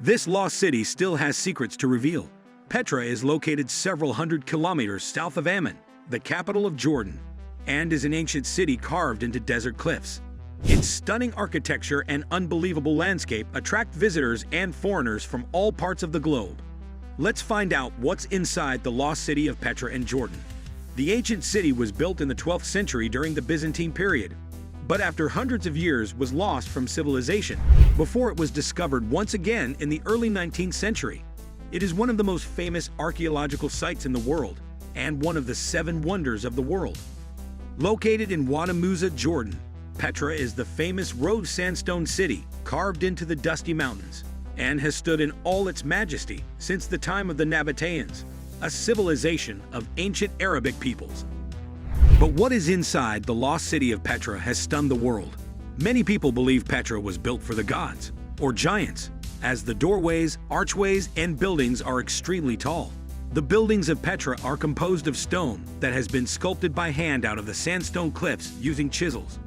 This lost city still has secrets to reveal. Petra is located several hundred kilometers south of Amman, the capital of Jordan, and is an ancient city carved into desert cliffs. Its stunning architecture and unbelievable landscape attract visitors and foreigners from all parts of the globe. Let's find out what's inside the lost city of Petra in Jordan. The ancient city was built in the 12th century during the Byzantine period, but after hundreds of years was lost from civilization before it was discovered once again in the early 19th century. It is one of the most famous archaeological sites in the world and one of the 7 wonders of the world. Located in Wadi Musa, Jordan, Petra is the famous rose-sandstone city carved into the dusty mountains and has stood in all its majesty since the time of the Nabataeans, a civilization of ancient Arabic peoples. But what is inside the lost city of Petra has stunned the world. Many people believe Petra was built for the gods, or giants, as the doorways, archways, and buildings are extremely tall. The buildings of Petra are composed of stone that has been sculpted by hand out of the sandstone cliffs using chisels.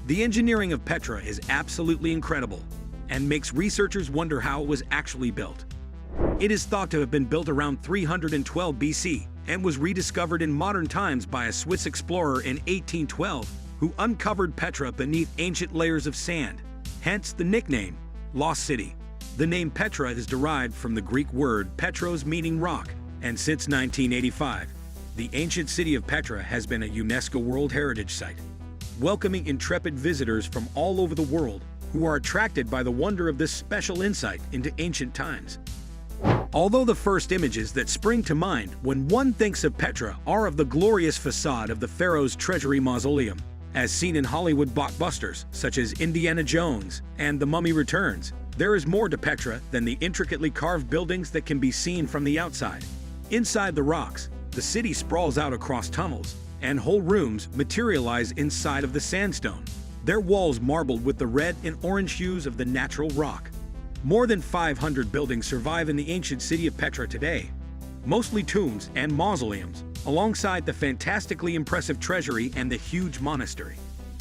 The engineering of Petra is absolutely incredible and makes researchers wonder how it was actually built. It is thought to have been built around 312 BC and was rediscovered in modern times by a Swiss explorer in 1812 who uncovered Petra beneath ancient layers of sand, hence the nickname, Lost City. The name Petra is derived from the Greek word Petros, meaning rock, and since 1985, the ancient city of Petra has been a UNESCO World Heritage Site, welcoming intrepid visitors from all over the world who are attracted by the wonder of this special insight into ancient times. Although the first images that spring to mind when one thinks of Petra are of the glorious facade of the pharaoh's treasury mausoleum, as seen in Hollywood blockbusters such as Indiana Jones and The Mummy Returns, there is more to Petra than the intricately carved buildings that can be seen from the outside. Inside the rocks, the city sprawls out across tunnels, and whole rooms materialize inside of the sandstone, their walls marbled with the red and orange hues of the natural rock. More than 500 buildings survive in the ancient city of Petra today, mostly tombs and mausoleums, alongside the fantastically impressive treasury and the huge monastery.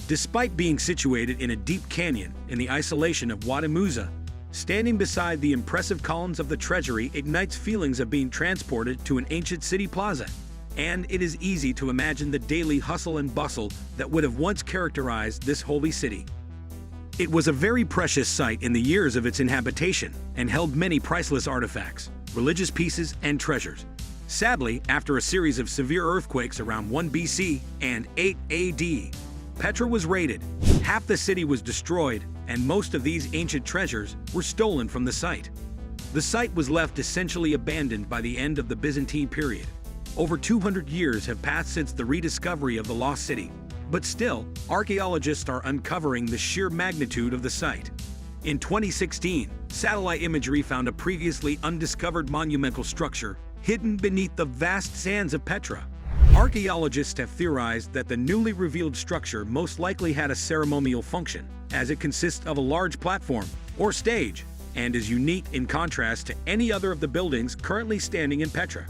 Despite being situated in a deep canyon in the isolation of Wadi Musa, standing beside the impressive columns of the treasury ignites feelings of being transported to an ancient city plaza, and it is easy to imagine the daily hustle and bustle that would have once characterized this holy city. It was a very precious site in the years of its inhabitation and held many priceless artifacts, religious pieces, and treasures. Sadly, after a series of severe earthquakes around 1 BC and 8 AD, Petra was raided, half the city was destroyed, and most of these ancient treasures were stolen from the site. The site was left essentially abandoned by the end of the Byzantine period. Over 200 years have passed since the rediscovery of the lost city, but still, archaeologists are uncovering the sheer magnitude of the site. In 2016, satellite imagery found a previously undiscovered monumental structure hidden beneath the vast sands of Petra. Archaeologists have theorized that the newly revealed structure most likely had a ceremonial function, as it consists of a large platform, or stage, and is unique in contrast to any other of the buildings currently standing in Petra.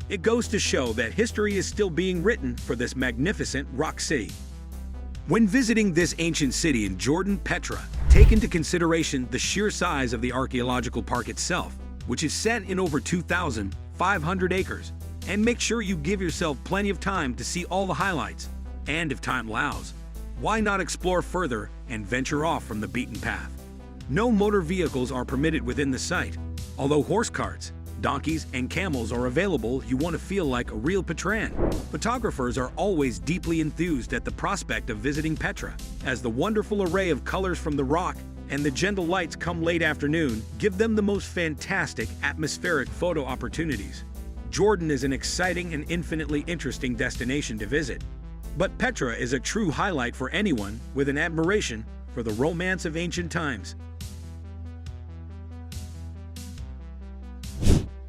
It goes to show that history is still being written for this magnificent rock city. When visiting this ancient city in Jordan, Petra, take into consideration the sheer size of the archaeological park itself, which is set in over 2,500 acres, and make sure you give yourself plenty of time to see all the highlights. And if time allows, why not explore further and venture off from the beaten path? No motor vehicles are permitted within the site, although horse carts, donkeys, and camels are available if you want to feel like a real Petran. Photographers are always deeply enthused at the prospect of visiting Petra, as the wonderful array of colors from the rock and the gentle lights come late afternoon give them the most fantastic atmospheric photo opportunities. Jordan is an exciting and infinitely interesting destination to visit, but Petra is a true highlight for anyone with an admiration for the romance of ancient times.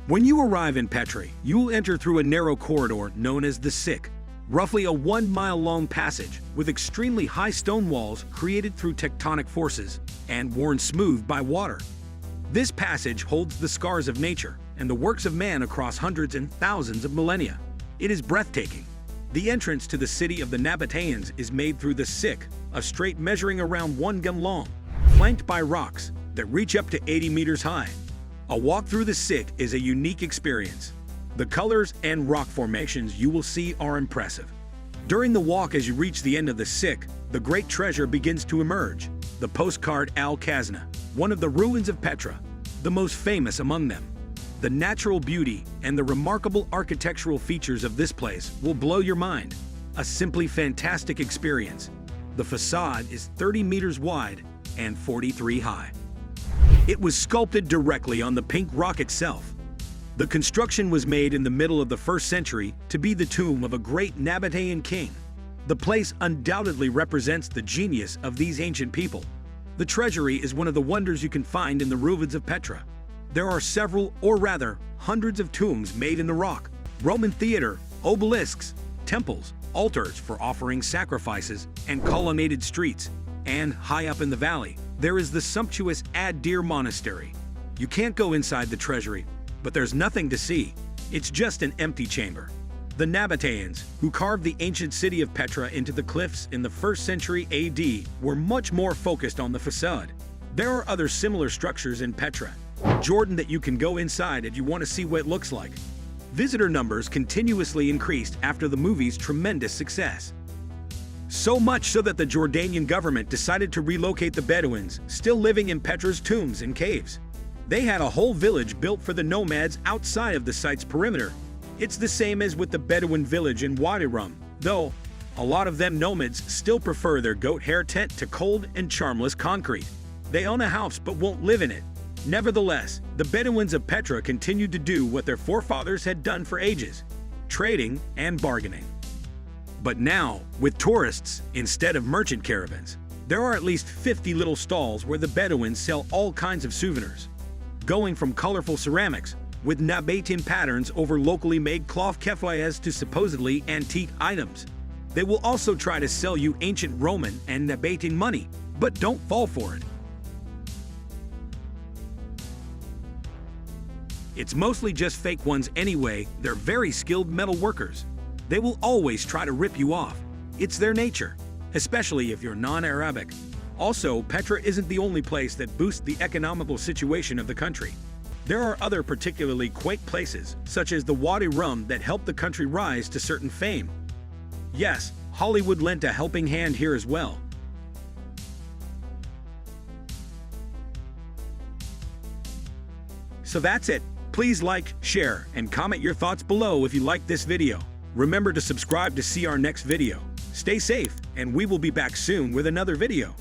When you arrive in Petra, you will enter through a narrow corridor known as the Sick, roughly a 1-mile-long passage with extremely high stone walls created through tectonic forces and worn smooth by water. This passage holds the scars of nature and the works of man across hundreds and thousands of millennia. It is breathtaking. The entrance to the city of the Nabataeans is made through the Sick, a strait measuring around 1 gun long, flanked by rocks that reach up to 80 meters high. A walk through the Sikh is a unique experience. The colors and rock formations you will see are impressive. During the walk as you reach the end of the Sikh, the great treasure begins to emerge, the postcard Al-Khazna, one of the ruins of Petra, the most famous among them. The natural beauty and the remarkable architectural features of this place will blow your mind. A simply fantastic experience. The facade is 30 meters wide and 43 high. It was sculpted directly on the pink rock itself. The construction was made in the middle of the 1st century to be the tomb of a great Nabataean king. The place undoubtedly represents the genius of these ancient people. The treasury is one of the wonders you can find in the ruins of Petra. There are several, or rather, hundreds of tombs made in the rock, Roman theater, obelisks, temples, altars for offering sacrifices, and colonnaded streets. And high up in the valley, there is the sumptuous Ad-Dir Monastery. You can't go inside the treasury, but there's nothing to see. It's just an empty chamber. The Nabataeans, who carved the ancient city of Petra into the cliffs in the 1st century AD, were much more focused on the facade. There are other similar structures in Petra, Jordan, that you can go inside if you want to see what it looks like. Visitor numbers continuously increased after the movie's tremendous success. So much so that the Jordanian government decided to relocate the Bedouins still living in Petra's tombs and caves. They had a whole village built for the nomads outside of the site's perimeter. It's the same as with the Bedouin village in Wadi Rum, though a lot of them nomads still prefer their goat hair tent to cold and charmless concrete. They own a house but won't live in it. Nevertheless, the Bedouins of Petra continued to do what their forefathers had done for ages: trading and bargaining. But now, with tourists instead of merchant caravans, there are at least 50 little stalls where the Bedouins sell all kinds of souvenirs, going from colorful ceramics with Nabataean patterns over locally made cloth kefayehs to supposedly antique items. They will also try to sell you ancient Roman and Nabataean money, but don't fall for it. It's mostly just fake ones anyway. They're very skilled metal workers. They will always try to rip you off. It's their nature, especially if you're non-Arabic. Also, Petra isn't the only place that boosts the economical situation of the country. There are other particularly quaint places, such as the Wadi Rum, that help the country rise to certain fame. Yes, Hollywood lent a helping hand here as well. So that's it. Please like, share, and comment your thoughts below if you liked this video. Remember to subscribe to see our next video. Stay safe, and we will be back soon with another video.